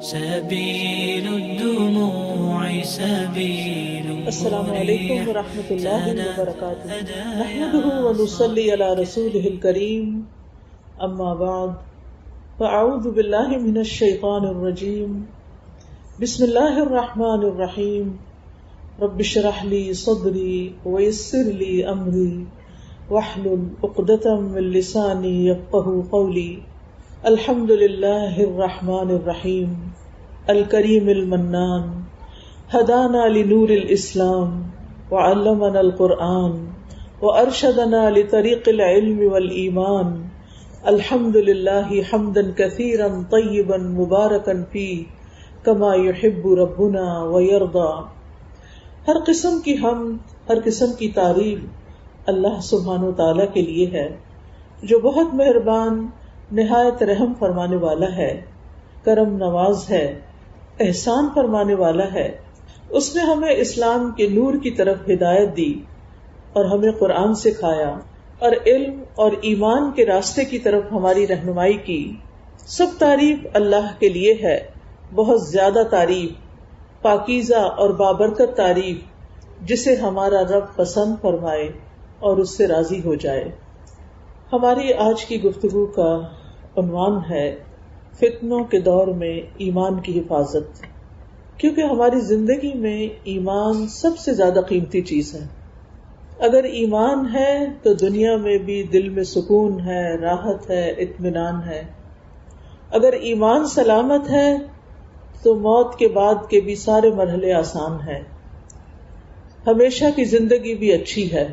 سبيل الدموع سبيل السلام علیکم ورحمۃ اللہ وبرکاتہ، نحمده ونصلی علی رسوله الکریم، اما بعد فاعوذ باللہ من الشیطان الرجیم، بسم اللہ الرحمن الرحیم، رب اشرح لی صدری ویسر لی امری واحلل عقدۃ من لسانی یفقهوا قولی۔ الحمد للہ الرحمن الرحیم الکریم المنان، ہدانا لنور الاسلام وعلمنا القرآن وارشدنا لطریق العلم والایمان۔ الحمد للہ حمدا کثیرا طیبا مبارکا فیہ کما یحب ربنا ویرضا۔ ہر قسم کی حمد، ہر قسم کی تعریف اللہ سبحانہ وتعالی کے لیے ہے، جو بہت مہربان، نہایت رحم فرمانے والا ہے، کرم نواز ہے، احسان فرمانے والا ہے۔ اس نے ہمیں اسلام کے نور کی طرف ہدایت دی اور ہمیں قرآن سکھایا اور علم اور ایمان کے راستے کی طرف ہماری رہنمائی کی۔ سب تعریف اللہ کے لیے ہے، بہت زیادہ تعریف، پاکیزہ اور بابرکت تعریف، جسے ہمارا رب پسند فرمائے اور اس سے راضی ہو جائے۔ ہماری آج کی گفتگو کا عنوان ہے فتنوں کے دور میں ایمان کی حفاظت، کیونکہ ہماری زندگی میں ایمان سب سے زیادہ قیمتی چیز ہے۔ اگر ایمان ہے تو دنیا میں بھی دل میں سکون ہے، راحت ہے، اطمینان ہے۔ اگر ایمان سلامت ہے تو موت کے بعد کے بھی سارے مرحلے آسان ہیں، ہمیشہ کی زندگی بھی اچھی ہے۔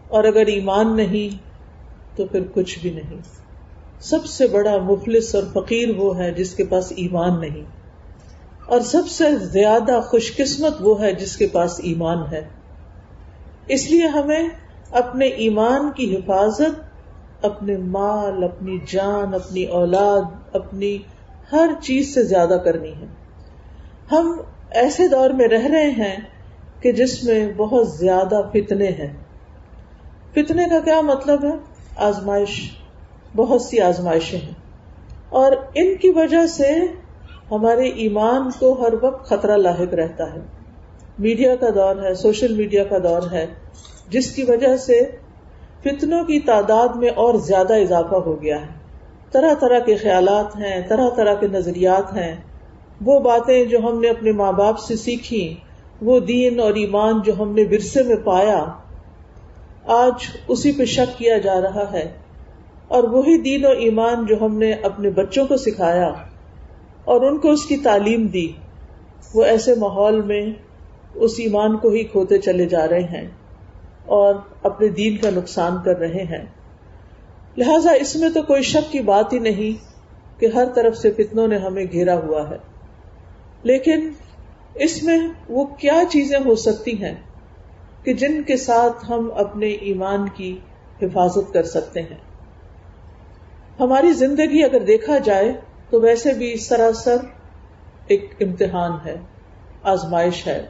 اور اگر ایمان نہیں تو پھر کچھ بھی نہیں۔ سب سے بڑا مفلس اور فقیر وہ ہے جس کے پاس ایمان نہیں، اور سب سے زیادہ خوش قسمت وہ ہے جس کے پاس ایمان ہے۔ اس لیے ہمیں اپنے ایمان کی حفاظت اپنے مال، اپنی جان، اپنی اولاد، اپنی ہر چیز سے زیادہ کرنی ہے۔ ہم ایسے دور میں رہ رہے ہیں کہ جس میں بہت زیادہ فتنے ہیں۔ فتنے کا کیا مطلب ہے؟ آزمائش، بہت سی آزمائشیں ہیں، اور ان کی وجہ سے ہمارے ایمان کو ہر وقت خطرہ لاحق رہتا ہے۔ میڈیا کا دور ہے، سوشل میڈیا کا دور ہے، جس کی وجہ سے فتنوں کی تعداد میں اور زیادہ اضافہ ہو گیا ہے۔ طرح طرح کے خیالات ہیں، طرح طرح کے نظریات ہیں۔ وہ باتیں جو ہم نے اپنے ماں باپ سے سیکھی، وہ دین اور ایمان جو ہم نے ورثے میں پایا، آج اسی پہ شک کیا جا رہا ہے۔ اور وہی دین و ایمان جو ہم نے اپنے بچوں کو سکھایا اور ان کو اس کی تعلیم دی، وہ ایسے ماحول میں اس ایمان کو ہی کھوتے چلے جا رہے ہیں اور اپنے دین کا نقصان کر رہے ہیں۔ لہٰذا اس میں تو کوئی شک کی بات ہی نہیں کہ ہر طرف سے فتنوں نے ہمیں گھیرا ہوا ہے۔ لیکن اس میں وہ کیا چیزیں ہو سکتی ہیں کہ جن کے ساتھ ہم اپنے ایمان کی حفاظت کر سکتے ہیں؟ ہماری زندگی اگر دیکھا جائے تو ویسے بھی سراسر ایک امتحان ہے، آزمائش ہے۔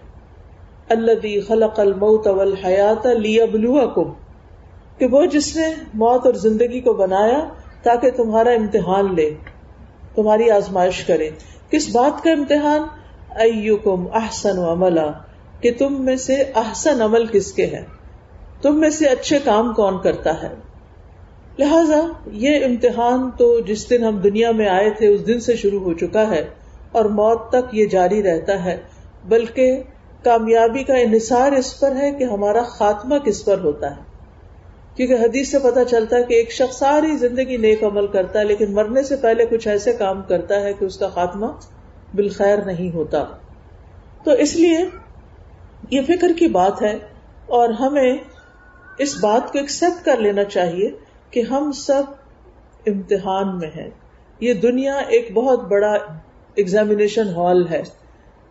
الذی خلق الموت والحیات لیبلوکم، کہ وہ جس نے موت اور زندگی کو بنایا تاکہ تمہارا امتحان لے، تمہاری آزمائش کرے۔ کس بات کا امتحان؟ ایکم احسن عملا، کہ تم میں سے احسن عمل کس کے ہے، تم میں سے اچھے کام کون کرتا ہے۔ لہٰذا یہ امتحان تو جس دن ہم دنیا میں آئے تھے اس دن سے شروع ہو چکا ہے اور موت تک یہ جاری رہتا ہے، بلکہ کامیابی کا انحصار اس پر ہے کہ ہمارا خاتمہ کس پر ہوتا ہے۔ کیونکہ حدیث سے پتہ چلتا ہے کہ ایک شخص ساری زندگی نیک عمل کرتا ہے لیکن مرنے سے پہلے کچھ ایسے کام کرتا ہے کہ اس کا خاتمہ بالخیر نہیں ہوتا۔ تو اس لیے یہ فکر کی بات ہے اور ہمیں اس بات کو ایکسپٹ کر لینا چاہیے کہ ہم سب امتحان میں ہیں۔ یہ دنیا ایک بہت بڑا ایگزامینیشن ہال ہے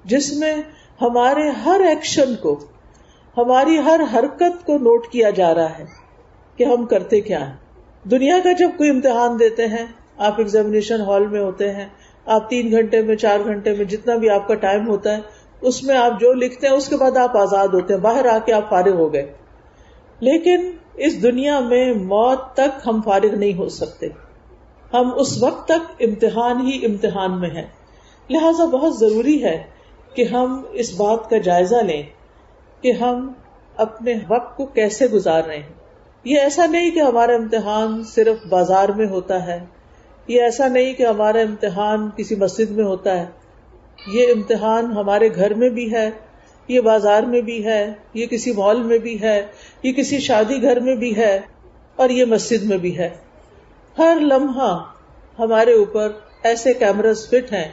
جس میں ہمارے ہر ایکشن کو، ہماری ہر حرکت کو نوٹ کیا جا رہا ہے کہ ہم کرتے کیا ہیں۔ دنیا کا جب کوئی امتحان دیتے ہیں، آپ ایگزامینیشن ہال میں ہوتے ہیں، آپ 3 گھنٹے میں 4 گھنٹے میں جتنا بھی آپ کا ٹائم ہوتا ہے اس میں آپ جو لکھتے ہیں اس کے بعد آپ آزاد ہوتے ہیں، باہر آ کے آپ فارغ ہو گئے۔ لیکن اس دنیا میں موت تک ہم فارغ نہیں ہو سکتے، ہم اس وقت تک امتحان ہی امتحان میں ہیں لہٰذا بہت ضروری ہے کہ ہم اس بات کا جائزہ لیں کہ ہم اپنے وقت کو کیسے گزار رہے ہیں. یہ ایسا نہیں کہ ہمارا امتحان صرف بازار میں ہوتا ہے، یہ ایسا نہیں کہ ہمارا امتحان کسی مسجد میں ہوتا ہے. یہ امتحان ہمارے گھر میں بھی ہے، یہ بازار میں بھی ہے، یہ کسی مال میں بھی ہے، یہ کسی شادی گھر میں بھی ہے، اور یہ مسجد میں بھی ہے. ہر لمحہ ہمارے اوپر ایسے کیمراز فٹ ہیں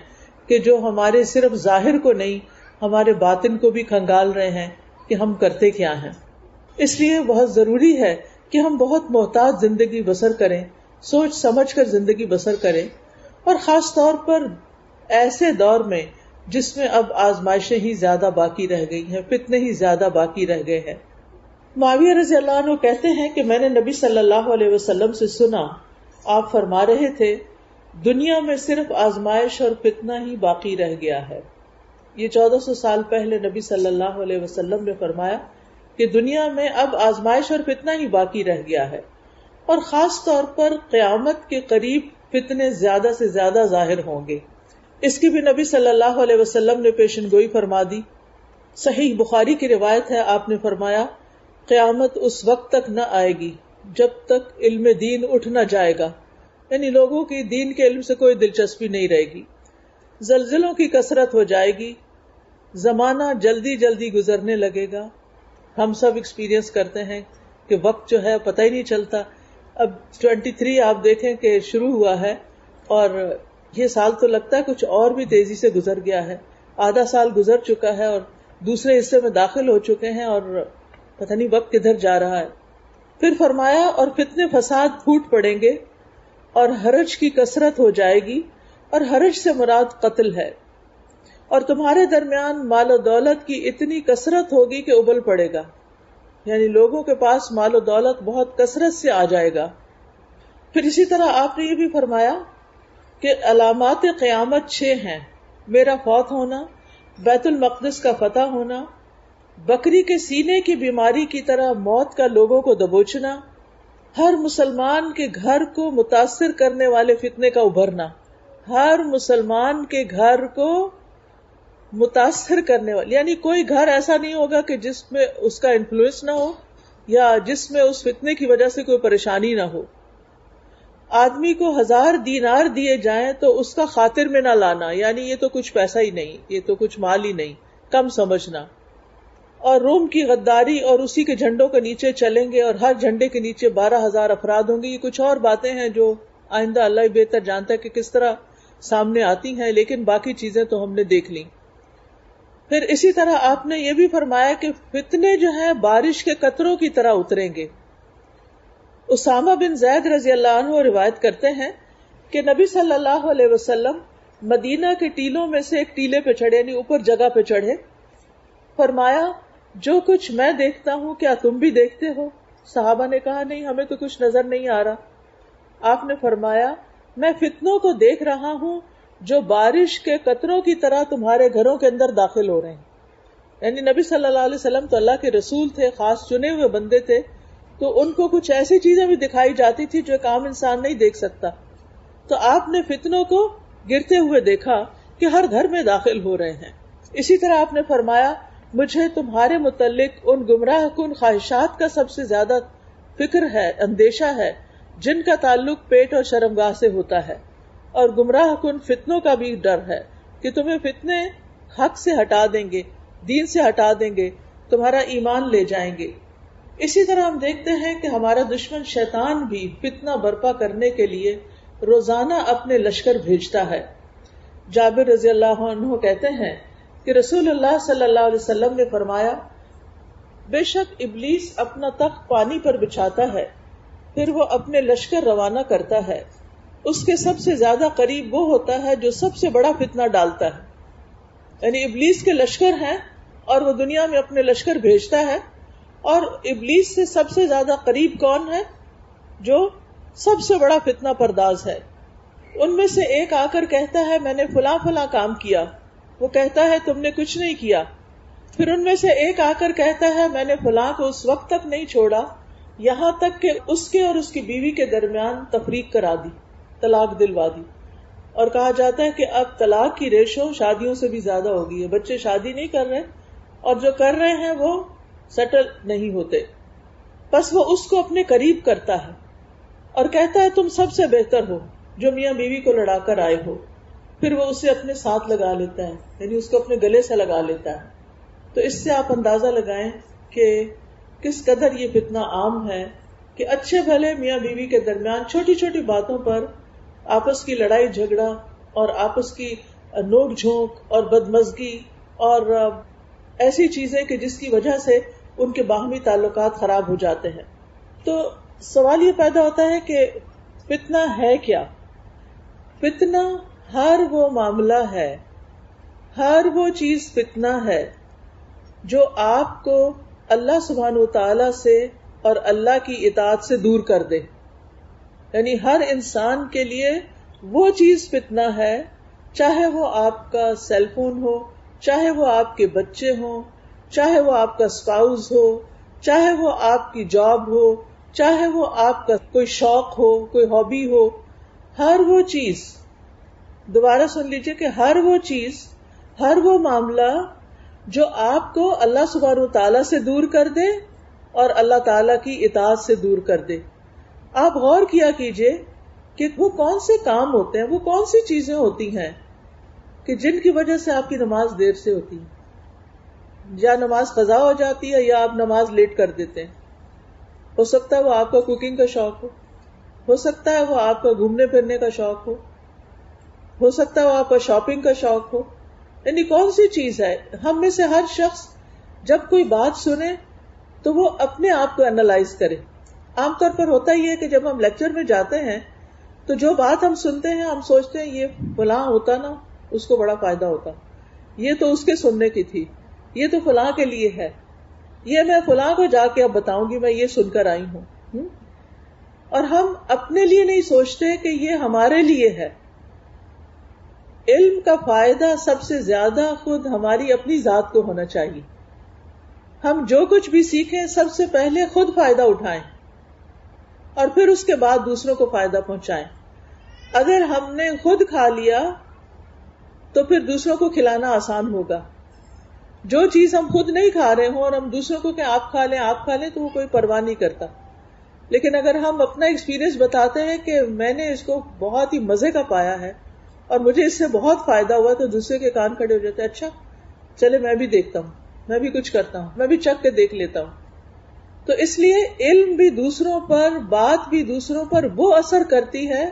کہ جو ہمارے صرف ظاہر کو نہیں، ہمارے باطن کو بھی کھنگال رہے ہیں کہ ہم کرتے کیا ہیں. اس لیے بہت ضروری ہے کہ ہم بہت محتاط زندگی بسر کریں، سوچ سمجھ کر زندگی بسر کریں، اور خاص طور پر ایسے دور میں جس میں اب آزمائشیں ہی زیادہ باقی رہ گئی ہیں، فتنے ہی زیادہ باقی رہ گئے ہیں. معاویہ رضی اللہ عنہ کہتے ہیں کہ میں نے نبی صلی اللہ علیہ وسلم سے سنا، آپ فرما رہے تھے دنیا میں صرف آزمائش اور فتنہ ہی باقی رہ گیا ہے. یہ 1400 سال پہلے نبی صلی اللہ علیہ وسلم نے فرمایا کہ دنیا میں اب آزمائش اور فتنہ ہی باقی رہ گیا ہے، اور خاص طور پر قیامت کے قریب فتنے زیادہ سے زیادہ ظاہر ہوں گے. اس کی بھی نبی صلی اللہ علیہ وسلم نے پیشن گوئی فرما دی. صحیح بخاری کی روایت ہے، آپ نے فرمایا قیامت اس وقت تک نہ آئے گی جب تک علم دین اٹھ نہ جائے گا، یعنی لوگوں کی دین کے علم سے کوئی دلچسپی نہیں رہے گی. زلزلوں کی کثرت ہو جائے گی، زمانہ جلدی جلدی گزرنے لگے گا. ہم سب ایکسپیرینس کرتے ہیں کہ وقت جو ہے پتہ ہی نہیں چلتا. اب 23 آپ دیکھیں کہ شروع ہوا ہے، اور یہ سال تو لگتا ہے کچھ اور بھی تیزی سے گزر گیا ہے. آدھا سال گزر چکا ہے اور دوسرے حصے میں داخل ہو چکے ہیں، اور پتہ نہیں وقت کدھر جا رہا ہے. پھر فرمایا اور فتنے فساد پھوٹ پڑیں گے اور حرج کی کثرت ہو جائے گی، اور حرج سے مراد قتل ہے. اور تمہارے درمیان مال و دولت کی اتنی کثرت ہوگی کہ ابل پڑے گا، یعنی لوگوں کے پاس مال و دولت بہت کثرت سے آ جائے گا. پھر اسی طرح آپ نے یہ بھی فرمایا کہ علامات قیامت 6 ہیں: میرا فوت ہونا، بیت المقدس کا فتح ہونا، بکری کے سینے کی بیماری کی طرح موت کا لوگوں کو دبوچنا، ہر مسلمان کے گھر کو متاثر کرنے والے فتنے کا ابھرنا. ہر مسلمان کے گھر کو متاثر کرنے والے، یعنی کوئی گھر ایسا نہیں ہوگا کہ جس میں اس کا انفلوئنس نہ ہو یا جس میں اس فتنے کی وجہ سے کوئی پریشانی نہ ہو. آدمی کو 1000 دینار دیے جائیں تو اس کا خاطر میں نہ لانا، یعنی یہ تو کچھ پیسہ ہی نہیں، یہ تو کچھ مال ہی نہیں، کم سمجھنا. اور روم کی غداری اور اسی کے جھنڈوں کے نیچے چلیں گے، اور ہر جھنڈے کے نیچے 12,000 افراد ہوں گے. یہ کچھ اور باتیں ہیں جو آئندہ اللہ ہی بہتر جانتا ہے کہ کس طرح سامنے آتی ہیں، لیکن باقی چیزیں تو ہم نے دیکھ لی. پھر اسی طرح آپ نے یہ بھی فرمایا کہ فتنے جو ہیں بارش کے قطروں کی طرح اتریں گے. اسامہ بن زید رضی اللہ عنہ روایت کرتے ہیں کہ نبی صلی اللہ علیہ وسلم مدینہ کے ٹیلوں میں سے ایک ٹیلے پہ چڑھے، یعنی اوپر جگہ پہ چڑھے. فرمایا جو کچھ میں دیکھتا ہوں کیا تم بھی دیکھتے ہو؟ صحابہ نے کہا نہیں، ہمیں تو کچھ نظر نہیں آ رہا. آپ نے فرمایا میں فتنوں کو دیکھ رہا ہوں جو بارش کے قطروں کی طرح تمہارے گھروں کے اندر داخل ہو رہے ہیں. یعنی نبی صلی اللہ علیہ وسلم تو اللہ کے رسول تھے، خاص چنے ہوئے بندے تھے، تو ان کو کچھ ایسی چیزیں بھی دکھائی جاتی تھی جو ایک عام انسان نہیں دیکھ سکتا. تو آپ نے فتنوں کو گرتے ہوئے دیکھا کہ ہر گھر میں داخل ہو رہے ہیں. اسی طرح آپ نے فرمایا مجھے تمہارے متعلق ان گمراہ کن خواہشات کا سب سے زیادہ فکر ہے، اندیشہ ہے، جن کا تعلق پیٹ اور شرمگاہ سے ہوتا ہے، اور گمراہ کن فتنوں کا بھی ڈر ہے کہ تمہیں فتنے حق سے ہٹا دیں گے، دین سے ہٹا دیں گے، تمہارا ایمان لے جائیں گے. اسی طرح ہم دیکھتے ہیں کہ ہمارا دشمن شیطان بھی فتنہ برپا کرنے کے لیے روزانہ اپنے لشکر بھیجتا ہے. جابر رضی اللہ عنہ کہتے ہیں کہ رسول اللہ صلی اللہ علیہ وسلم نے فرمایا بے شک ابلیس اپنا تخت پانی پر بچھاتا ہے، پھر وہ اپنے لشکر روانہ کرتا ہے. اس کے سب سے زیادہ قریب وہ ہوتا ہے جو سب سے بڑا فتنہ ڈالتا ہے. یعنی ابلیس کے لشکر ہیں اور وہ دنیا میں اپنے لشکر بھیجتا ہے، اور ابلیس سے سب سے زیادہ قریب کون ہے؟ جو سب سے بڑا فتنہ پرداز ہے. ان میں سے ایک آ کر کہتا ہے میں نے فلاں فلاں کام کیا، وہ کہتا ہے تم نے کچھ نہیں کیا. پھر ان میں سے ایک آ کر کہتا ہے میں نے فلاں کو اس وقت تک نہیں چھوڑا یہاں تک کہ اس کے اور اس کی بیوی کے درمیان تفریق کرا دی، طلاق دلوا دی. اور کہا جاتا ہے کہ اب طلاق کی ریشو شادیوں سے بھی زیادہ ہو گئی ہے. بچے شادی نہیں کر رہے اور جو کر رہے ہیں وہ سیٹل نہیں ہوتے. بس وہ اس کو اپنے قریب کرتا ہے اور کہتا ہے تم سب سے بہتر ہو جو میاں بیوی کو لڑا کر آئے ہو. پھر وہ اسے اپنے ساتھ لگا لیتا ہے, یعنی اس کو اپنے گلے سے لگا لیتا ہے. تو اس سے آپ اندازہ لگائیں کہ کس قدر یہ فتنہ عام ہے کہ اچھے بھلے میاں بیوی کے درمیان چھوٹی چھوٹی باتوں پر آپس کی لڑائی جھگڑا اور آپس کی نوک جھونک اور بدمزگی اور ایسی چیزیں کہ جس کی وجہ سے ان کے باہمی تعلقات خراب ہو جاتے ہیں. تو سوال یہ پیدا ہوتا ہے کہ فتنہ ہے کیا؟ فتنہ ہر وہ معاملہ ہے, ہر وہ چیز فتنہ ہے جو آپ کو اللہ سبحانہ وتعالی سے اور اللہ کی اطاعت سے دور کر دے. یعنی ہر انسان کے لیے وہ چیز فتنہ ہے, چاہے وہ آپ کا سیل فون ہو, چاہے وہ آپ کے بچے ہوں, چاہے وہ آپ کا اسپاؤز ہو, چاہے وہ آپ کی جاب ہو, چاہے وہ آپ کا کوئی شوق ہو, کوئی ہابی ہو. ہر وہ چیز, دوبارہ سن لیجئے کہ ہر وہ چیز, ہر وہ معاملہ جو آپ کو اللہ سبحانہ وتعالی سے دور کر دے اور اللہ تعالی کی اطاعت سے دور کر دے. آپ غور کیا کیجئے کہ وہ کون سے کام ہوتے ہیں, وہ کون سی چیزیں ہوتی ہیں کہ جن کی وجہ سے آپ کی نماز دیر سے ہوتی ہے, یا نماز قضا ہو جاتی ہے, یا آپ نماز لیٹ کر دیتے ہیں. ہو سکتا ہے وہ آپ کا کوکنگ کا شوق ہو سکتا ہے وہ آپ کا گھومنے پھرنے کا شوق ہو سکتا ہے وہ آپ کا شاپنگ کا شوق ہو. یعنی کون سی چیز ہے؟ ہم میں سے ہر شخص جب کوئی بات سنے تو وہ اپنے آپ کو انالائز کرے. عام طور پر ہوتا ہی ہے کہ جب ہم لیکچر میں جاتے ہیں تو جو بات ہم سنتے ہیں ہم سوچتے ہیں یہ فلاں ہوتا نا اس کو بڑا فائدہ ہوتا, یہ تو اس کے سننے کی تھی, یہ تو فلاں کے لیے ہے, یہ میں فلاں کو جا کے اب بتاؤں گی میں یہ سن کر آئی ہوں. اور ہم اپنے لیے نہیں سوچتے کہ یہ ہمارے لیے ہے. علم کا فائدہ سب سے زیادہ خود ہماری اپنی ذات کو ہونا چاہیے. ہم جو کچھ بھی سیکھیں سب سے پہلے خود فائدہ اٹھائیں اور پھر اس کے بعد دوسروں کو فائدہ پہنچائیں. اگر ہم نے خود کھا لیا تو پھر دوسروں کو کھلانا آسان ہوگا. جو چیز ہم خود نہیں کھا رہے ہوں اور ہم دوسروں کو کہ آپ کھا لیں تو وہ کوئی پرواہ نہیں کرتا. لیکن اگر ہم اپنا ایکسپیرینس بتاتے ہیں کہ میں نے اس کو بہت ہی مزے کا پایا ہے اور مجھے اس سے بہت فائدہ ہوا, تو دوسرے کے کان کھڑے ہو جاتے ہیں, اچھا چلے میں بھی دیکھتا ہوں, میں بھی کچھ کرتا ہوں, میں بھی چکھ کے دیکھ لیتا ہوں. تو اس لیے علم بھی دوسروں پر, بات بھی دوسروں پر وہ اثر کرتی ہے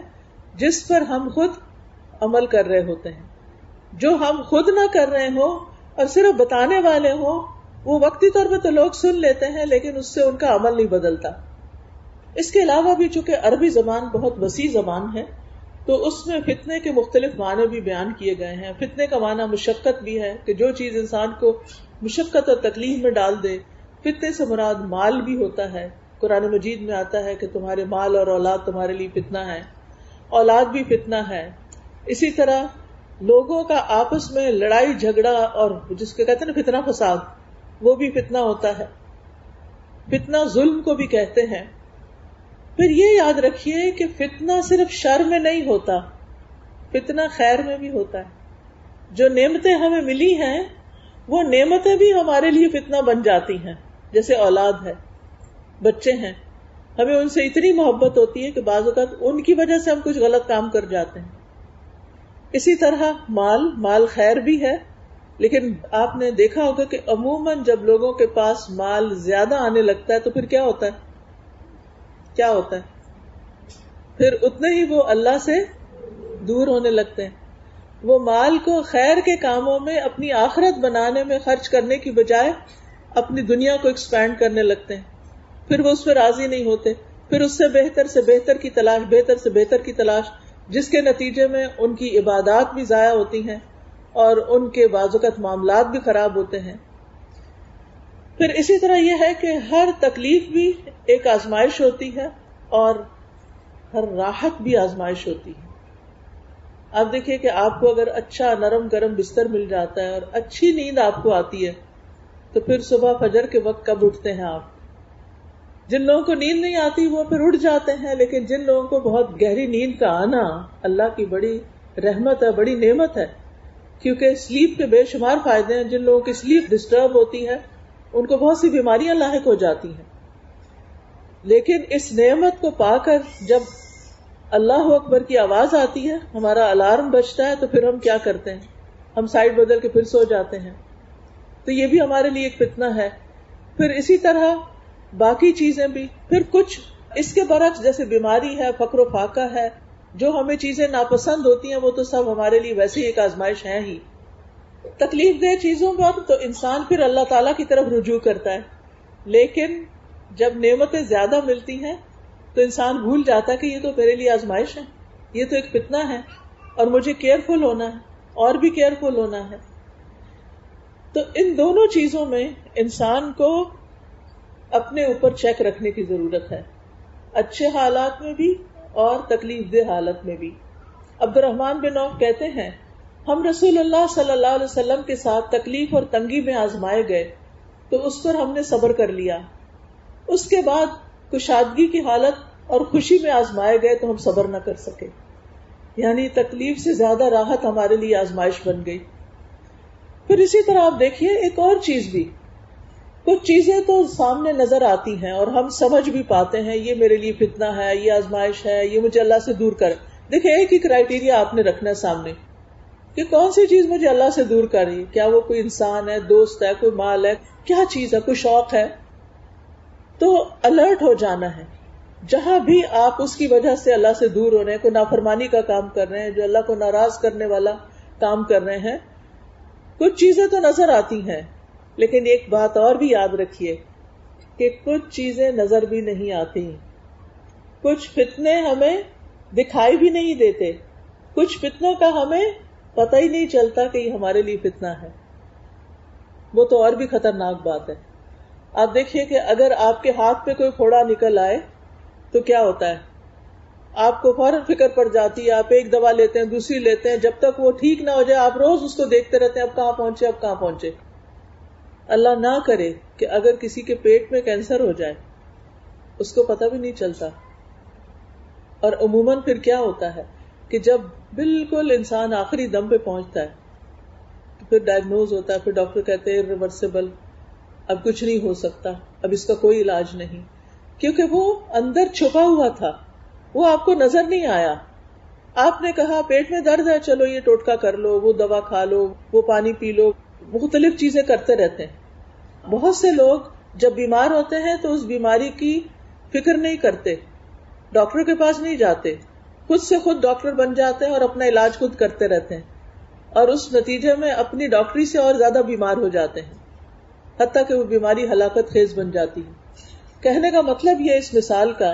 جس پر ہم خود عمل کر رہے ہوتے ہیں. جو ہم خود نہ کر رہے ہوں اور صرف بتانے والے ہوں, وہ وقتی طور پہ تو لوگ سن لیتے ہیں لیکن اس سے ان کا عمل نہیں بدلتا. اس کے علاوہ بھی چونکہ عربی زبان بہت وسیع زبان ہے تو اس میں فتنے کے مختلف معنی بھی بیان کیے گئے ہیں. فتنے کا معنی مشقت بھی ہے کہ جو چیز انسان کو مشقت اور تکلیف میں ڈال دے. فتنے سے مراد مال بھی ہوتا ہے. قرآن مجید میں آتا ہے کہ تمہارے مال اور اولاد تمہارے لیے فتنہ ہے, اولاد بھی فتنہ ہے. اسی طرح لوگوں کا آپس میں لڑائی جھگڑا اور جس کے کہتے ہیں نا فتنہ فساد, وہ بھی فتنہ ہوتا ہے. فتنہ ظلم کو بھی کہتے ہیں. پھر یہ یاد رکھیے کہ فتنہ صرف شر میں نہیں ہوتا, فتنہ خیر میں بھی ہوتا ہے. جو نعمتیں ہمیں ملی ہیں وہ نعمتیں بھی ہمارے لیے فتنہ بن جاتی ہیں. جیسے اولاد ہے, بچے ہیں, ہمیں ان سے اتنی محبت ہوتی ہے کہ بعض اوقات ان کی وجہ سے ہم کچھ غلط کام کر جاتے ہیں. اسی طرح مال خیر بھی ہے, لیکن آپ نے دیکھا ہوگا کہ عموماً جب لوگوں کے پاس مال زیادہ آنے لگتا ہے تو پھر کیا ہوتا ہے, پھر اتنے ہی وہ اللہ سے دور ہونے لگتے ہیں. وہ مال کو خیر کے کاموں میں, اپنی آخرت بنانے میں خرچ کرنے کی بجائے اپنی دنیا کو ایکسپینڈ کرنے لگتے ہیں. پھر وہ اس پہ راضی نہیں ہوتے, پھر اس سے بہتر کی تلاش, جس کے نتیجے میں ان کی عبادات بھی ضائع ہوتی ہیں اور ان کے بعض اوقات معاملات بھی خراب ہوتے ہیں. پھر اسی طرح یہ ہے کہ ہر تکلیف بھی ایک آزمائش ہوتی ہے اور ہر راحت بھی آزمائش ہوتی ہے. آپ دیکھیے کہ آپ کو اگر اچھا نرم گرم بستر مل جاتا ہے اور اچھی نیند آپ کو آتی ہے تو پھر صبح فجر کے وقت کب اٹھتے ہیں آپ؟ جن لوگوں کو نیند نہیں آتی وہ پھر اٹھ جاتے ہیں, لیکن جن لوگوں کو بہت گہری نیند کا آنا اللہ کی بڑی رحمت ہے، بڑی نعمت ہے، کیونکہ سلیپ کے بے شمار فائدے ہیں. جن لوگوں کی سلیپ ڈسٹرب ہوتی ہے ان کو بہت سی بیماریاں لاحق ہو جاتی ہیں. لیکن اس نعمت کو پا کر جب اللہ اکبر کی آواز آتی ہے، ہمارا الارم بجتا ہے، تو پھر ہم کیا کرتے ہیں؟ ہم سائڈ بدل کے پھر سو جاتے ہیں. تو یہ بھی ہمارے لیے ایک فتنہ ہے. پھر اسی طرح باقی چیزیں بھی، پھر کچھ اس کے برعکس جیسے بیماری ہے، فقر و فاقہ ہے، جو ہمیں چیزیں ناپسند ہوتی ہیں وہ تو سب ہمارے لیے ویسے ہی ایک آزمائش ہے ہی. تکلیف دہ چیزوں پر تو انسان پھر اللہ تعالیٰ کی طرف رجوع کرتا ہے. لیکن جب نعمتیں زیادہ ملتی ہیں تو انسان بھول جاتا ہے کہ یہ تو میرے لیے آزمائش ہے، یہ تو ایک فتنہ ہے اور مجھے کیئرفل ہونا ہے اور بھی کیئرفل ہونا ہے. تو ان دونوں چیزوں میں انسان کو اپنے اوپر چیک رکھنے کی ضرورت ہے، اچھے حالات میں بھی اور تکلیف دہ حالت میں بھی. عبد الرحمن بن عوف کہتے ہیں ہم رسول اللہ صلی اللہ علیہ وسلم کے ساتھ تکلیف اور تنگی میں آزمائے گئے تو اس پر ہم نے صبر کر لیا. اس کے بعد کشادگی کی حالت اور خوشی میں آزمائے گئے تو ہم صبر نہ کر سکے. یعنی تکلیف سے زیادہ راحت ہمارے لیے آزمائش بن گئی. پھر اسی طرح آپ دیکھیے ایک اور چیز بھی، کچھ چیزیں تو سامنے نظر آتی ہیں اور ہم سمجھ بھی پاتے ہیں یہ میرے لیے فتنہ ہے، یہ آزمائش ہے، یہ مجھے اللہ سے دور کر. دیکھیں ایک ہی کرائیٹیریا آپ نے رکھنا ہے سامنے کہ کون سی چیز مجھے اللہ سے دور کر رہی ہے. کیا وہ کوئی انسان ہے، دوست ہے، کوئی مال ہے، کیا چیز ہے، کوئی شوق ہے. تو الرٹ ہو جانا ہے. جہاں بھی آپ اس کی وجہ سے اللہ سے دور ہو رہے ہیں، کوئی نافرمانی کا کام کر رہے ہیں، جو اللہ کو ناراض کرنے والا کام کر رہے ہیں، کچھ چیزیں تو نظر آتی ہیں، لیکن ایک بات اور بھی یاد رکھیے کہ کچھ چیزیں نظر بھی نہیں آتی. کچھ فتنے ہمیں دکھائی بھی نہیں دیتے، کچھ فتنوں کا ہمیں پتہ ہی نہیں چلتا کہ یہ ہمارے لیے فتنہ ہے. وہ تو اور بھی خطرناک بات ہے. آپ دیکھیے کہ اگر آپ کے ہاتھ پہ کوئی پھوڑا نکل آئے تو کیا ہوتا ہے؟ آپ کو فوراً فکر پڑ جاتی ہے، آپ ایک دوا لیتے ہیں، دوسری لیتے ہیں، جب تک وہ ٹھیک نہ ہو جائے آپ روز اس کو دیکھتے رہتے ہیں اب کہاں پہنچے، اب کہاں پہنچے. اللہ نہ کرے کہ اگر کسی کے پیٹ میں کینسر ہو جائے اس کو پتہ بھی نہیں چلتا. اور عموماً پھر کیا ہوتا ہے کہ جب بالکل انسان آخری دم پہ پہنچتا ہے تو پھر ڈائگنوز ہوتا ہے، پھر ڈاکٹر کہتے ہیں ریورسیبل، اب کچھ نہیں ہو سکتا، اب اس کا کوئی علاج نہیں. کیونکہ وہ اندر چھپا ہوا تھا، وہ آپ کو نظر نہیں آیا. آپ نے کہا پیٹ میں درد ہے، چلو یہ ٹوٹکا کر لو، وہ دوا کھا لو، وہ پانی پی لو، مختلف چیزیں کرتے رہتے ہیں. بہت سے لوگ جب بیمار ہوتے ہیں تو اس بیماری کی فکر نہیں کرتے، ڈاکٹر کے پاس نہیں جاتے، خود سے خود ڈاکٹر بن جاتے ہیں اور اپنا علاج خود کرتے رہتے ہیں، اور اس نتیجے میں اپنی ڈاکٹری سے اور زیادہ بیمار ہو جاتے ہیں، حتیٰ کہ وہ بیماری ہلاکت خیز بن جاتی ہے. کہنے کا مطلب یہ اس مثال کا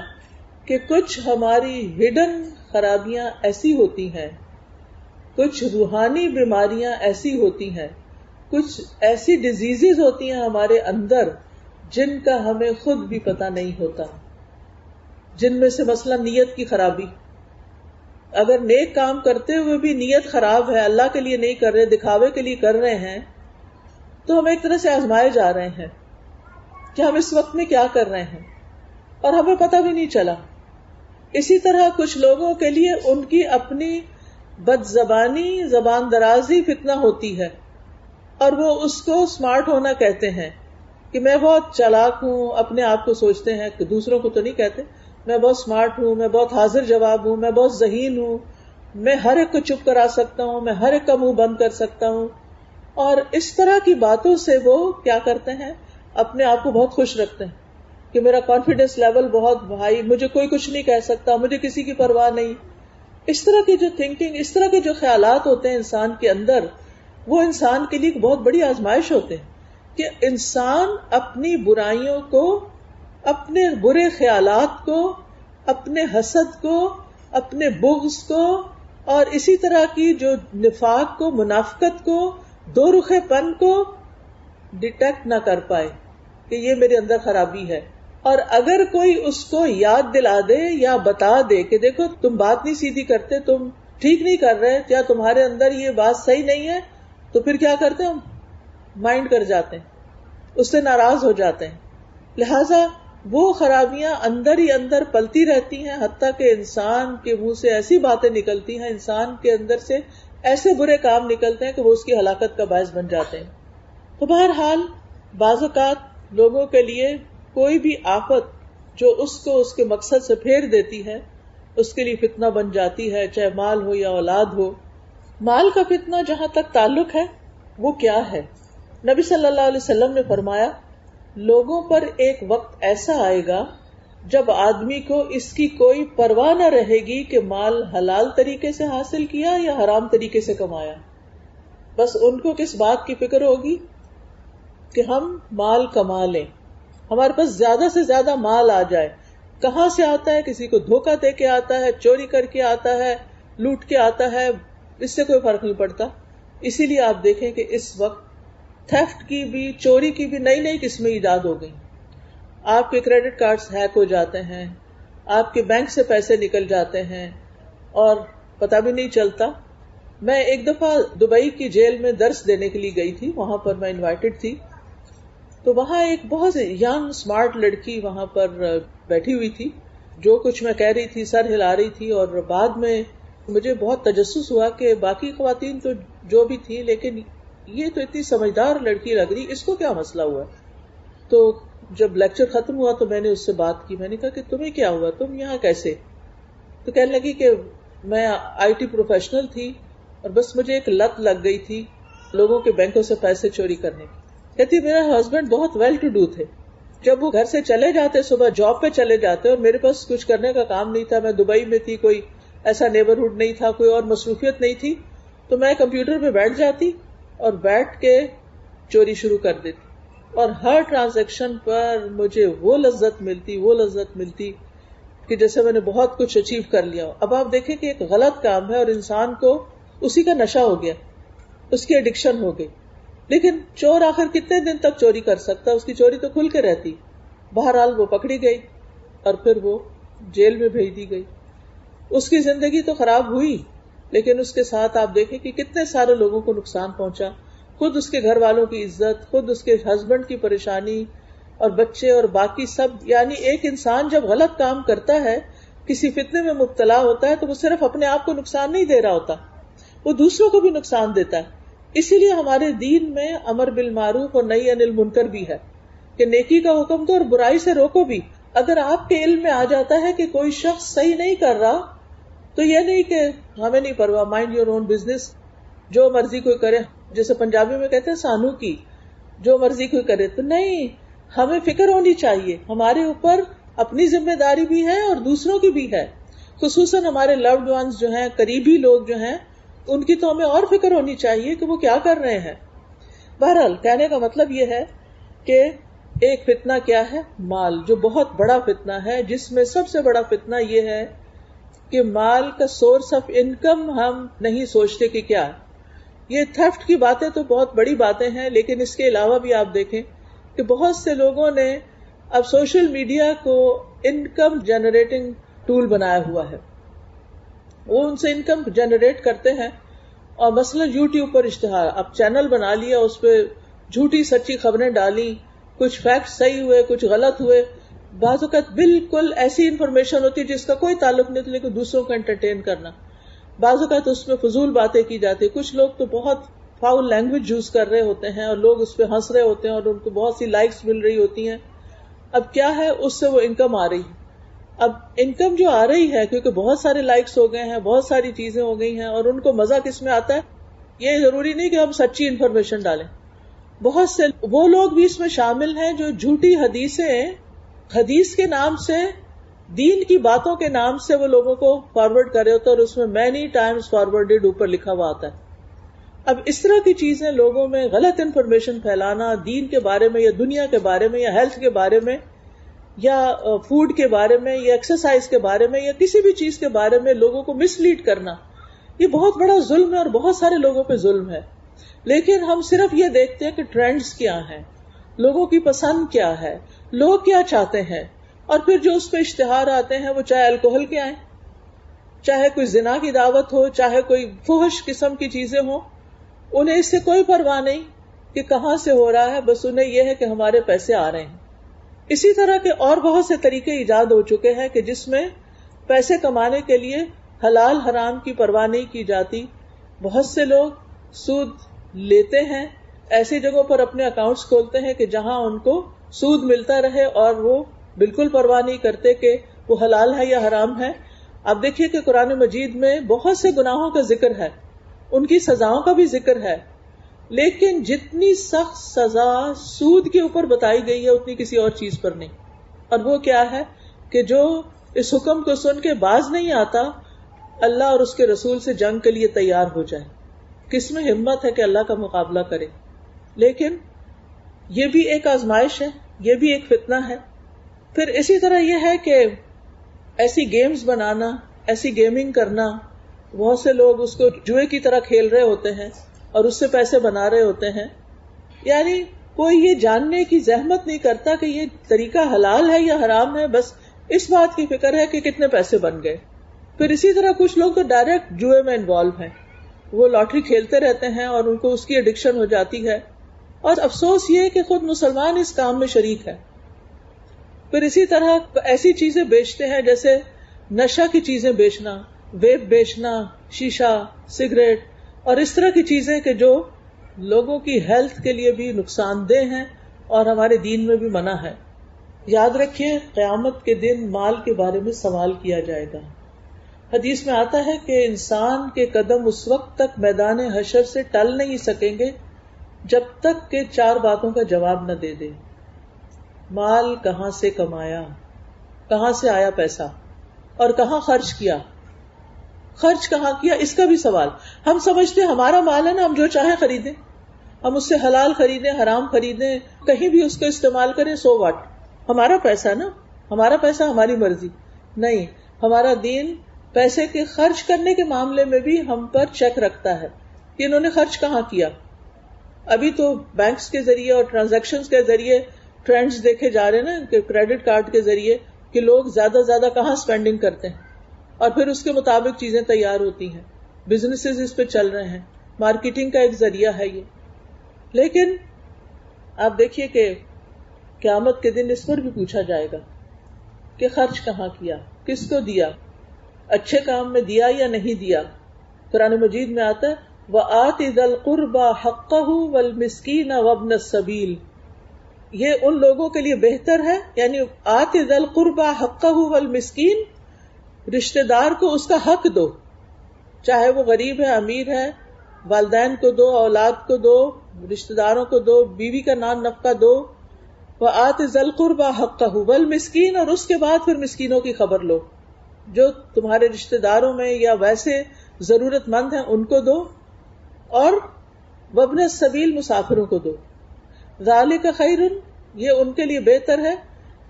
کہ کچھ ہماری ہڈن خرابیاں ایسی ہوتی ہیں، کچھ روحانی بیماریاں ایسی ہوتی ہیں، کچھ ایسی ڈیزیزز ہوتی ہیں ہمارے اندر جن کا ہمیں خود بھی پتہ نہیں ہوتا. جن میں سے مثلا نیت کی خرابی، اگر نیک کام کرتے ہوئے بھی نیت خراب ہے، اللہ کے لیے نہیں کر رہے، دکھاوے کے لیے کر رہے ہیں، تو ہم ایک طرح سے آزمائے جا رہے ہیں کہ ہم اس وقت میں کیا کر رہے ہیں اور ہمیں پتہ بھی نہیں چلا. اسی طرح کچھ لوگوں کے لیے ان کی اپنی بد زبانی، زبان درازی فتنہ ہوتی ہے اور وہ اس کو اسمارٹ ہونا کہتے ہیں کہ میں بہت چالاک ہوں، اپنے آپ کو سوچتے ہیں کہ دوسروں کو تو نہیں کہتے، میں بہت اسمارٹ ہوں، میں بہت حاضر جواب ہوں، میں بہت ذہین ہوں، میں ہر ایک کو چپ کرا سکتا ہوں، میں ہر ایک کا منہ بند کر سکتا ہوں. اور اس طرح کی باتوں سے وہ کیا کرتے ہیں، اپنے آپ کو بہت خوش رکھتے ہیں کہ میرا کانفیڈنس لیول بہت بھائی، مجھے کوئی کچھ نہیں کہہ سکتا، مجھے کسی کی پرواہ نہیں. اس طرح کی جو تھنکنگ، اس طرح کے جو خیالات ہوتے ہیں انسان کے اندر، وہ انسان کے لیے ایک بہت بڑی آزمائش ہوتے ہیں کہ انسان اپنی برائیوں کو، اپنے برے خیالات کو، اپنے حسد کو، اپنے بغض کو، اور اسی طرح کی جو نفاق کو، منافقت کو، دو رخے پن کو ڈیٹیکٹ نہ کر پائے کہ یہ میرے اندر خرابی ہے. اور اگر کوئی اس کو یاد دلا دے یا بتا دے کہ دیکھو تم بات نہیں سیدھی کرتے، تم ٹھیک نہیں کر رہے، یا تمہارے اندر یہ بات صحیح نہیں ہے، تو پھر کیا کرتے ہیں ہم؟ مائنڈ کر جاتے ہیں، اس سے ناراض ہو جاتے ہیں. لہذا وہ خرابیاں اندر ہی اندر پلتی رہتی ہیں، حتیٰ کہ انسان کے منہ سے ایسی باتیں نکلتی ہیں، انسان کے اندر سے ایسے برے کام نکلتے ہیں کہ وہ اس کی ہلاکت کا باعث بن جاتے ہیں۔ تو بہرحال بعض اوقات لوگوں کے لیے کوئی بھی آفت جو اس کو اس کے مقصد سے پھیر دیتی ہے، اس کے لیے فتنہ بن جاتی ہے، چاہے مال ہو یا اولاد ہو۔ مال کا فتنہ جہاں تک تعلق ہے وہ کیا ہے؟ نبی صلی اللہ علیہ وسلم نے فرمایا، لوگوں پر ایک وقت ایسا آئے گا جب آدمی کو اس کی کوئی پرواہ نہ رہے گی کہ مال حلال طریقے سے حاصل کیا یا حرام طریقے سے کمایا۔ بس ان کو کس بات کی فکر ہوگی کہ ہم مال کما لیں، ہمارے پاس زیادہ سے زیادہ مال آ جائے۔ کہاں سے آتا ہے؟ کسی کو دھوکہ دے کے آتا ہے، چوری کر کے آتا ہے، لوٹ کے آتا ہے، اس سے کوئی فرق نہیں پڑتا۔ اسی لیے آپ دیکھیں کہ اس وقت تھیفٹ کی بھی، چوری کی بھی نئی نئی قسمیں ایجاد ہو گئی۔ آپ کے کریڈٹ کارڈز ہیک ہو جاتے ہیں، آپ کے بینک سے پیسے نکل جاتے ہیں اور پتہ بھی نہیں چلتا۔ میں ایک دفعہ دبئی کی جیل میں درس دینے کے لیے گئی تھی، وہاں پر میں انوائٹڈ تھی، تو وہاں ایک بہت ینگ اسمارٹ لڑکی وہاں پر بیٹھی ہوئی تھی، جو کچھ میں کہہ رہی تھی سر ہلا رہی تھی، اور بعد میں مجھے بہت تجسس ہوا کہ باقی خواتین تو جو بھی تھی، لیکن یہ تو اتنی سمجھدار لڑکی لگ رہی، اس کو کیا مسئلہ ہوا؟ تو جب لیکچر ختم ہوا تو میں نے اس سے بات کی، میں نے کہا کہ تمہیں کیا ہوا، تم یہاں کیسے؟ تو کہنے لگی کہ میں آئی ٹی پروفیشنل تھی اور بس مجھے ایک لت لگ گئی تھی لوگوں کے بینکوں سے پیسے چوری کرنے کی۔ کہتی میرا ہسبینڈ بہت ویل ٹو ڈو تھے، جب وہ گھر سے چلے جاتے، صبح جاب پہ چلے جاتے اور میرے پاس کچھ کرنے کا کام نہیں تھا، میں دبئی میں تھی، کوئی ایسا نیبرہڈ نہیں تھا، کوئی اور مصروفیت نہیں تھی، تو میں کمپیوٹر پہ بیٹھ جاتی اور بیٹھ کے چوری شروع کر دیتی، اور ہر ٹرانزیکشن پر مجھے وہ لذت ملتی کہ جیسے میں نے بہت کچھ اچیو کر لیا۔ اب آپ دیکھیں کہ ایک غلط کام ہے اور انسان کو اسی کا نشہ ہو گیا، اس کی ایڈکشن ہو گئی۔ لیکن چور آخر کتنے دن تک چوری کر سکتا؟ اس کی چوری تو کھل کے رہتی۔ بہرحال وہ پکڑی گئی اور پھر وہ جیل میں بھیج دی گئی۔ اس کی زندگی تو خراب ہوئی، لیکن اس کے ساتھ آپ دیکھیں کہ کتنے سارے لوگوں کو نقصان پہنچا، خود اس کے گھر والوں کی عزت، خود اس کے ہسبینڈ کی پریشانی اور بچے اور باقی سب۔ یعنی ایک انسان جب غلط کام کرتا ہے، کسی فتنے میں مبتلا ہوتا ہے، تو وہ صرف اپنے آپ کو نقصان نہیں دے رہا ہوتا، وہ دوسروں کو بھی نقصان دیتا ہے۔ اسی لیے ہمارے دین میں امر بالمعروف اور نہی عن المنکر بھی ہے کہ نیکی کا حکم دو اور برائی سے روکو بھی۔ اگر آپ کے علم میں آ جاتا ہے کہ کوئی شخص صحیح نہیں کر رہا، تو یہ نہیں کہ ہمیں نہیں پرواہ، مائنڈ یور اون بزنس، جو مرضی کوئی کرے، جیسے پنجابی میں کہتے ہیں سانو کی، جو مرضی کوئی کرے، تو نہیں، ہمیں فکر ہونی چاہیے، ہمارے اوپر اپنی ذمہ داری بھی ہے اور دوسروں کی بھی ہے، خصوصاً ہمارے لوڈ ونس جو ہیں، قریبی لوگ جو ہیں، ان کی تو ہمیں اور فکر ہونی چاہیے کہ وہ کیا کر رہے ہیں۔ بہرحال کہنے کا مطلب یہ ہے کہ ایک فتنہ کیا ہے؟ مال، جو بہت بڑا فتنہ ہے، جس میں سب سے بڑا فتنہ یہ ہے کہ مال کا سورس آف انکم ہم نہیں سوچتے کہ کیا ہے۔ یہ تھیفٹ کی باتیں تو بہت بڑی باتیں ہیں، لیکن اس کے علاوہ بھی آپ دیکھیں کہ بہت سے لوگوں نے اب سوشل میڈیا کو انکم جنریٹنگ ٹول بنایا ہوا ہے، وہ ان سے انکم جنریٹ کرتے ہیں۔ اور مثلا یوٹیوب پر اشتہار، اب چینل بنا لیا، اس پہ جھوٹی سچی خبریں ڈالی، کچھ فیکٹ صحیح ہوئے، کچھ غلط ہوئے، بعض اوقات بالکل ایسی انفارمیشن ہوتی ہے جس کا کوئی تعلق نہیں، لیکن دوسروں کو انٹرٹین کرنا، بعض اوقات اس میں فضول باتیں کی جاتی۔ کچھ لوگ تو بہت فاؤل لینگویج یوز کر رہے ہوتے ہیں اور لوگ اس پہ ہنس رہے ہوتے ہیں اور ان کو بہت سی لائکس مل رہی ہوتی ہیں۔ اب کیا ہے، اس سے وہ انکم آ رہی ہے۔ اب انکم جو آ رہی ہے، کیونکہ بہت سارے لائکس ہو گئے ہیں، بہت ساری چیزیں ہو گئی ہیں، اور ان کو مزہ کس میں آتا ہے؟ یہ ضروری نہیں کہ ہم سچی انفارمیشن ڈالیں، بہت سے وہ لوگ بھی اس میں شامل ہیں جو جھوٹی حدیثیں، حدیث کے نام سے، دین کی باتوں کے نام سے وہ لوگوں کو فارورڈ کر رہے ہوتے ہیں، اور اس میں مینی ٹائمز فارورڈڈ اوپر لکھا ہوا آتا ہے۔ اب اس طرح کی چیزیں لوگوں میں غلط انفارمیشن پھیلانا، دین کے بارے میں یا دنیا کے بارے میں یا ہیلتھ کے بارے میں یا فوڈ کے بارے میں یا ایکسرسائز کے بارے میں یا کسی بھی چیز کے بارے میں لوگوں کو مس لیڈ کرنا، یہ بہت بڑا ظلم ہے اور بہت سارے لوگوں پہ ظلم ہے۔ لیکن ہم صرف یہ دیکھتے ہیں کہ ٹرینڈز کیا ہیں، لوگوں کی پسند کیا ہے، لوگ کیا چاہتے ہیں، اور پھر جو اس پہ اشتہار آتے ہیں، وہ چاہے الکوہل کے آئیں، چاہے کوئی زنا کی دعوت ہو، چاہے کوئی فحش قسم کی چیزیں ہوں، انہیں اس سے کوئی پرواہ نہیں کہ کہاں سے ہو رہا ہے، بس انہیں یہ ہے کہ ہمارے پیسے آ رہے ہیں۔ اسی طرح کے اور بہت سے طریقے ایجاد ہو چکے ہیں کہ جس میں پیسے کمانے کے لیے حلال حرام کی پرواہ نہیں کی جاتی. بہت سے لوگ سود لیتے ہیں، ایسی جگہوں پر اپنے اکاؤنٹس کھولتے ہیں کہ جہاں ان کو سود ملتا رہے اور وہ بالکل پرواہ نہیں کرتے کہ وہ حلال ہے یا حرام ہے. آپ دیکھیے کہ قرآن مجید میں بہت سے گناہوں کا ذکر ہے، ان کی سزاؤں کا بھی ذکر ہے، لیکن جتنی سخت سزا سود کے اوپر بتائی گئی ہے اتنی کسی اور چیز پر نہیں. اور وہ کیا ہے کہ جو اس حکم کو سن کے باز نہیں آتا اللہ اور اس کے رسول سے جنگ کے لیے تیار ہو جائے. کس میں ہمت ہے کہ اللہ کا مقابلہ کرے؟ لیکن یہ بھی ایک آزمائش ہے، یہ بھی ایک فتنہ ہے. پھر اسی طرح یہ ہے کہ ایسی گیمز بنانا، ایسی گیمنگ کرنا، بہت سے لوگ اس کو جوئے کی طرح کھیل رہے ہوتے ہیں اور اس سے پیسے بنا رہے ہوتے ہیں. یعنی کوئی یہ جاننے کی زحمت نہیں کرتا کہ یہ طریقہ حلال ہے یا حرام ہے، بس اس بات کی فکر ہے کہ کتنے پیسے بن گئے. پھر اسی طرح کچھ لوگ تو ڈائریکٹ جوئے میں انوالو ہیں، وہ لاٹری کھیلتے رہتے ہیں اور ان کو اس کی ایڈکشن ہو جاتی ہے. اور افسوس یہ ہے کہ خود مسلمان اس کام میں شریک ہے. پھر اسی طرح ایسی چیزیں بیچتے ہیں جیسے نشہ کی چیزیں بیچنا، ویپ بیچنا، شیشہ، سگریٹ اور اس طرح کی چیزیں کہ جو لوگوں کی ہیلتھ کے لیے بھی نقصان دہ ہیں اور ہمارے دین میں بھی منع ہے. یاد رکھیے قیامت کے دن مال کے بارے میں سوال کیا جائے گا. حدیث میں آتا ہے کہ انسان کے قدم اس وقت تک میدان حشر سے ٹل نہیں سکیں گے جب تک کہ 4 باتوں کا جواب نہ دے دے. مال کہاں سے کمایا، کہاں سے آیا پیسہ، اور کہاں خرچ کیا، خرچ کہاں کیا، اس کا بھی سوال. ہم سمجھتے ہیں ہمارا مال ہے نا، ہم جو چاہیں خریدیں، ہم اس سے حلال خریدیں، حرام خریدیں، کہیں بھی اس کو استعمال کریں، سو واٹ، ہمارا پیسہ نا، ہمارا پیسہ ہماری مرضی. نہیں، ہمارا دین پیسے کے خرچ کرنے کے معاملے میں بھی ہم پر چیک رکھتا ہے کہ انہوں نے خرچ کہاں کیا. ابھی تو بینکس کے ذریعے اور ٹرانزیکشنز کے ذریعے ٹرینڈز دیکھے جا رہے ہیں نا کہ کریڈٹ کارڈ کے ذریعے کہ لوگ زیادہ زیادہ کہاں سپینڈنگ کرتے ہیں اور پھر اس کے مطابق چیزیں تیار ہوتی ہیں. بزنسز اس پہ چل رہے ہیں، مارکیٹنگ کا ایک ذریعہ ہے یہ. لیکن آپ دیکھیے کہ قیامت کے دن اس پر بھی پوچھا جائے گا کہ خرچ کہاں کیا، کس کو دیا، اچھے کام میں دیا یا نہیں دیا. قرآن مجید میں آتا ہے وَآتِ ذَا الْقُرْبَى حَقَّهُ وَالْمِسْكِينَ وَابْنَ السَّبِيلِ. یہ ان لوگوں کے لیے بہتر ہے، یعنی آتِ ذَا الْقُرْبَى حَقَّهُ وَالْمِسْكِينَ، رشتہ دار کو اس کا حق دو، چاہے وہ غریب ہے، امیر ہے، والدین کو دو، اولاد کو دو، رشتہ داروں کو دو، بیوی کا نان نفقہ دو. وَآتِ ذَا الْقُرْبَى حَقَّهُ وَالْمِسْكِينَ، اور اس کے بعد پھر مسکینوں کی خبر لو، جو تمہارے رشتہ داروں میں یا ویسے ضرورت مند ہیں ان کو دو، اور وابن السبیل، مسافروں کو دو. ذالک خیر، یہ ان کے لیے بہتر ہے.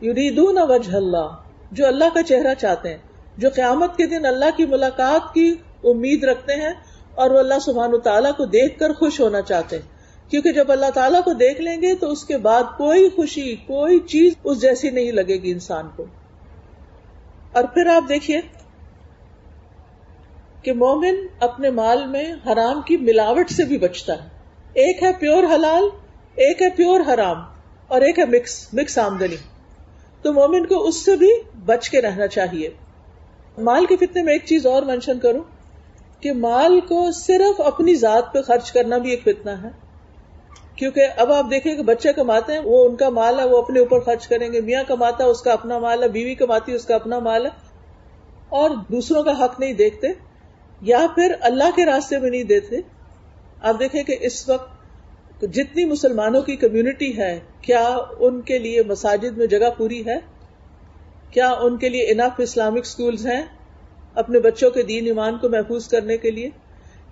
یریدون وجہ اللہ، جو اللہ کا چہرہ چاہتے ہیں، جو قیامت کے دن اللہ کی ملاقات کی امید رکھتے ہیں اور وہ اللہ سبحانہ تعالیٰ کو دیکھ کر خوش ہونا چاہتے ہیں. کیونکہ جب اللہ تعالیٰ کو دیکھ لیں گے تو اس کے بعد کوئی خوشی، کوئی چیز اس جیسی نہیں لگے گی انسان کو. اور پھر آپ دیکھیے کہ مومن اپنے مال میں حرام کی ملاوٹ سے بھی بچتا ہے. ایک ہے پیور حلال، ایک ہے پیور حرام، اور ایک ہے مکس آمدنی. تو مومن کو اس سے بھی بچ کے رہنا چاہیے. مال کے فتنے میں ایک چیز اور مینشن کروں کہ مال کو صرف اپنی ذات پہ خرچ کرنا بھی ایک فتنہ ہے. کیونکہ اب آپ دیکھیں کہ بچے کماتے ہیں، وہ ان کا مال ہے، وہ اپنے اوپر خرچ کریں گے. میاں کماتا ہے، اس کا اپنا مال ہے. بیوی کماتی ہے، اس کا اپنا مال ہے، اور دوسروں کا حق نہیں دیکھتے یا پھر اللہ کے راستے میں نہیں دیتے. آپ دیکھیں کہ اس وقت جتنی مسلمانوں کی کمیونٹی ہے، کیا ان کے لیے مساجد میں جگہ پوری ہے؟ کیا ان کے لیے انف اسلامک سکولز ہیں اپنے بچوں کے دین ایمان کو محفوظ کرنے کے لیے؟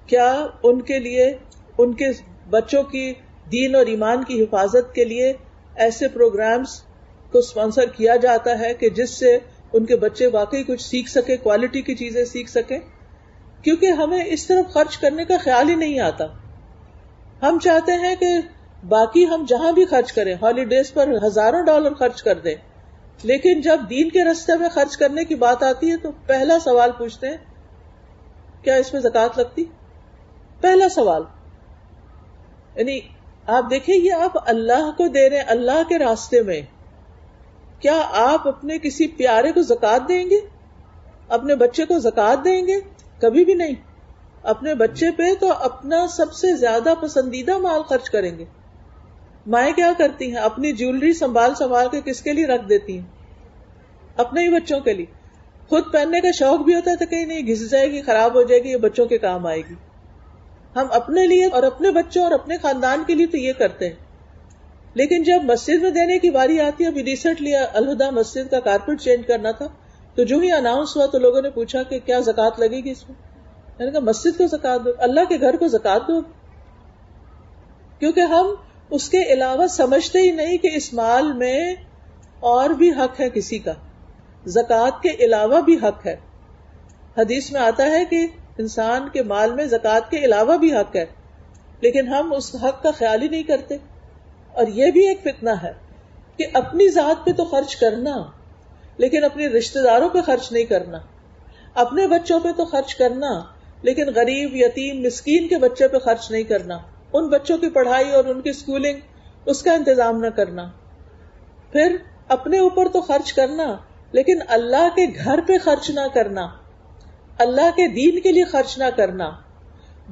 کیا ان کے لیے ان کے بچوں کی دین اور ایمان کی حفاظت کے لیے ایسے پروگرامز کو اسپانسر کیا جاتا ہے کہ جس سے ان کے بچے واقعی کچھ سیکھ سکے، کوالٹی کی چیزیں سیکھ سکیں؟ کیونکہ ہمیں اس طرف خرچ کرنے کا خیال ہی نہیں آتا. ہم چاہتے ہیں کہ باقی ہم جہاں بھی خرچ کریں، ہالیڈیز پر ہزاروں ڈالر خرچ کر دیں، لیکن جب دین کے راستے میں خرچ کرنے کی بات آتی ہے تو پہلا سوال پوچھتے ہیں کیا اس میں زکوٰۃ لگتی؟ پہلا سوال. یعنی آپ دیکھیں یہ آپ اللہ کو دے رہے ہیں، اللہ کے راستے میں. کیا آپ اپنے کسی پیارے کو زکوٰۃ دیں گے؟ اپنے بچے کو زکوٰۃ دیں گے؟ کبھی بھی نہیں. اپنے بچے پہ تو اپنا سب سے زیادہ پسندیدہ مال خرچ کریں گے. مائیں کیا کرتی ہیں؟ اپنی جیولری سنبھال کے کس کے لیے رکھ دیتی ہیں؟ اپنے ہی بچوں کے لیے. خود پہننے کا شوق بھی ہوتا ہے تو کہیں نہیں گھس جائے گی، خراب ہو جائے گی، یہ بچوں کے کام آئے گی. ہم اپنے لیے اور اپنے بچوں اور اپنے خاندان کے لیے تو یہ کرتے ہیں. لیکن جب مسجد میں دینے کی باری آتی ہے، ابھی ریسنٹلی الہدیٰ مسجد کا کارپیٹ چینج کرنا تھا، تو جو ہی اناؤنس ہوا تو لوگوں نے پوچھا کہ کیا زکوٰۃ لگے گی اس میں؟ میں نے کہا مسجد کو زکوٰۃ دو، اللہ کے گھر کو زکوٰۃ دو. کیونکہ ہم اس کے علاوہ سمجھتے ہی نہیں کہ اس مال میں اور بھی حق ہے کسی کا، زکوٰۃ کے علاوہ بھی حق ہے. حدیث میں آتا ہے کہ انسان کے مال میں زکوٰۃ کے علاوہ بھی حق ہے، لیکن ہم اس حق کا خیال ہی نہیں کرتے. اور یہ بھی ایک فتنہ ہے کہ اپنی ذات پہ تو خرچ کرنا، لیکن اپنے رشتہ داروں پہ خرچ نہیں کرنا. اپنے بچوں پہ تو خرچ کرنا، لیکن غریب، یتیم، مسکین کے بچے پہ خرچ نہیں کرنا. ان بچوں کی پڑھائی اور ان کی سکولنگ اس کا انتظام نہ کرنا. پھر اپنے اوپر تو خرچ کرنا، لیکن اللہ کے گھر پہ خرچ نہ کرنا، اللہ کے دین کے لیے خرچ نہ کرنا.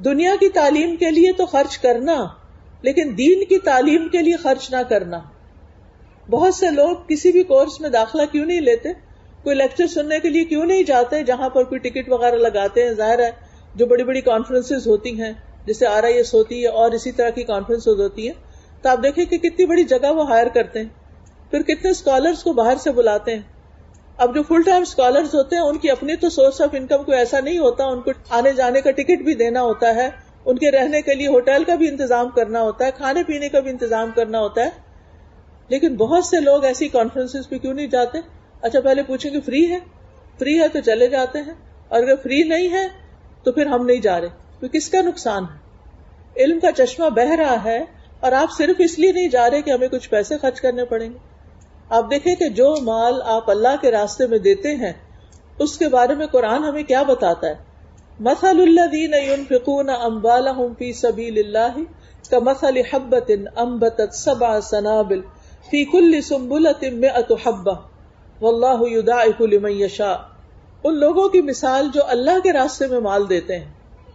دنیا کی تعلیم کے لیے تو خرچ کرنا، لیکن دین کی تعلیم کے لیے خرچ نہ کرنا. بہت سے لوگ کسی بھی کورس میں داخلہ کیوں نہیں لیتے، کوئی لیکچر سننے کے لیے کیوں نہیں جاتے جہاں پر کوئی ٹکٹ وغیرہ لگاتے ہیں؟ ظاہر ہے جو بڑی بڑی کانفرنسز ہوتی ہیں، جیسے RIS ہوتی ہے اور اسی طرح کی کانفرنسز ہوتی ہیں، تو آپ دیکھیں کہ کتنی بڑی جگہ وہ ہائر کرتے ہیں، پھر کتنے اسکالرس کو باہر سے بلاتے ہیں. اب جو فل ٹائم اسکالرس ہوتے ہیں ان کی اپنی تو سورس آف انکم کوئی ایسا نہیں ہوتا، ان کو آنے جانے کا ٹکٹ بھی دینا ہوتا ہے، ان کے رہنے کے لیے ہوٹل کا بھی انتظام کرنا ہوتا ہے، کھانے پینے کا بھی انتظام کرنا ہوتا ہے. لیکن بہت سے لوگ ایسی کانفرنسز پہ کیوں نہیں جاتے؟ اچھا پہلے پوچھیں کہ فری ہے؟ فری ہے تو چلے جاتے ہیں، اور اگر فری نہیں ہے تو پھر ہم نہیں جا رہے. تو کس کا نقصان ہے؟ علم کا چشمہ بہہ رہا ہے اور آپ صرف اس لیے نہیں جا رہے کہ ہمیں کچھ پیسے خرچ کرنے پڑیں گے. آپ دیکھیں کہ جو مال آپ اللہ کے راستے میں دیتے ہیں اس کے بارے میں قرآن ہمیں کیا بتاتا ہے؟ مثل الذین ينفقون اموالهم فی سبیل اللہ کمثل حبۃ انبتت 7 سنابل فی کل سنبلۃ 100 حبۃ واللہ یضاعف لمن یشاء. ان لوگوں کی مثال جو اللہ کے راستے میں مال دیتے ہیں،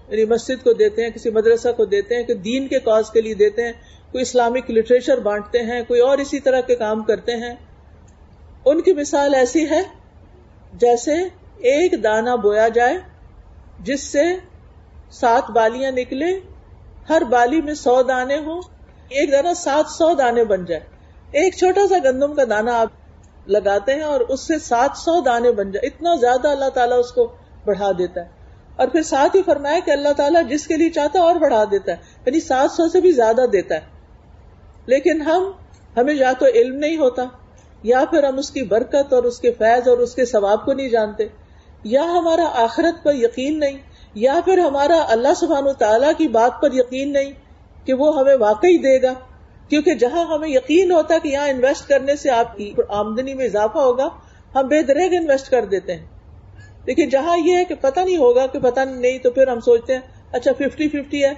یعنی مسجد کو دیتے ہیں، کسی مدرسہ کو دیتے ہیں، کہ دین کے کاز کے لیے دیتے ہیں، کوئی اسلامک لٹریچر بانٹتے ہیں، کوئی اور اسی طرح کے کام کرتے ہیں. ان کی مثال ایسی ہے جیسے ایک دانہ بویا جائے جس سے 7 بالیاں نکلے، ہر بالی میں 100 دانے ہوں، ایک دانہ 700 دانے بن جائے. ایک چھوٹا سا گندم کا دانہ آپ لگاتے ہیں اور اس سے 700 دانے بن جائے. اتنا زیادہ اللہ تعالیٰ اس کو بڑھا دیتا ہے. اور پھر ساتھ ہی فرمایا کہ اللہ تعالیٰ جس کے لیے چاہتا ہے اور بڑھا دیتا ہے، یعنی 700 سے بھی زیادہ دیتا ہے. لیکن ہمیں یا تو علم نہیں ہوتا، یا پھر ہم اس کی برکت اور اس کے فیض اور اس کے ثواب کو نہیں جانتے، یا ہمارا آخرت پر یقین نہیں، یا پھر ہمارا اللہ سبحانہ وتعالیٰ کی بات پر یقین نہیں کہ وہ ہمیں واقعی دے گا. کیونکہ جہاں ہمیں یقین ہوتا ہے کہ یہاں انویسٹ کرنے سے آپ کی آمدنی میں اضافہ ہوگا، ہم بے دریغ انویسٹ کر دیتے ہیں. لیکن جہاں یہ ہے کہ پتہ نہیں ہوگا، کہ پتہ نہیں، تو پھر ہم سوچتے ہیں اچھا 50-50 ہے،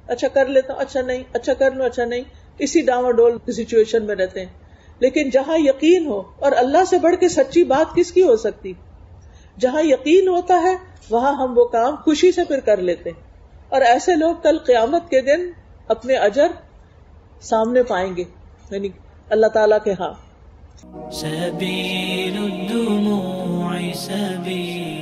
اچھا کر لیتا ہوں، اچھا نہیں، اچھا کر لوں، اچھا نہیں، اسی ڈاواڈول کی سچویشن میں رہتے ہیں. لیکن جہاں یقین ہو، اور اللہ سے بڑھ کے سچی بات کس کی ہو سکتی، جہاں یقین ہوتا ہے وہاں ہم وہ کام خوشی سے پھر کر لیتے ہیں. اور ایسے لوگ کل قیامت کے دن اپنے اجر سامنے پائیں گے، یعنی اللہ تعالیٰ کے ہاں. سبیل الدموع سبیل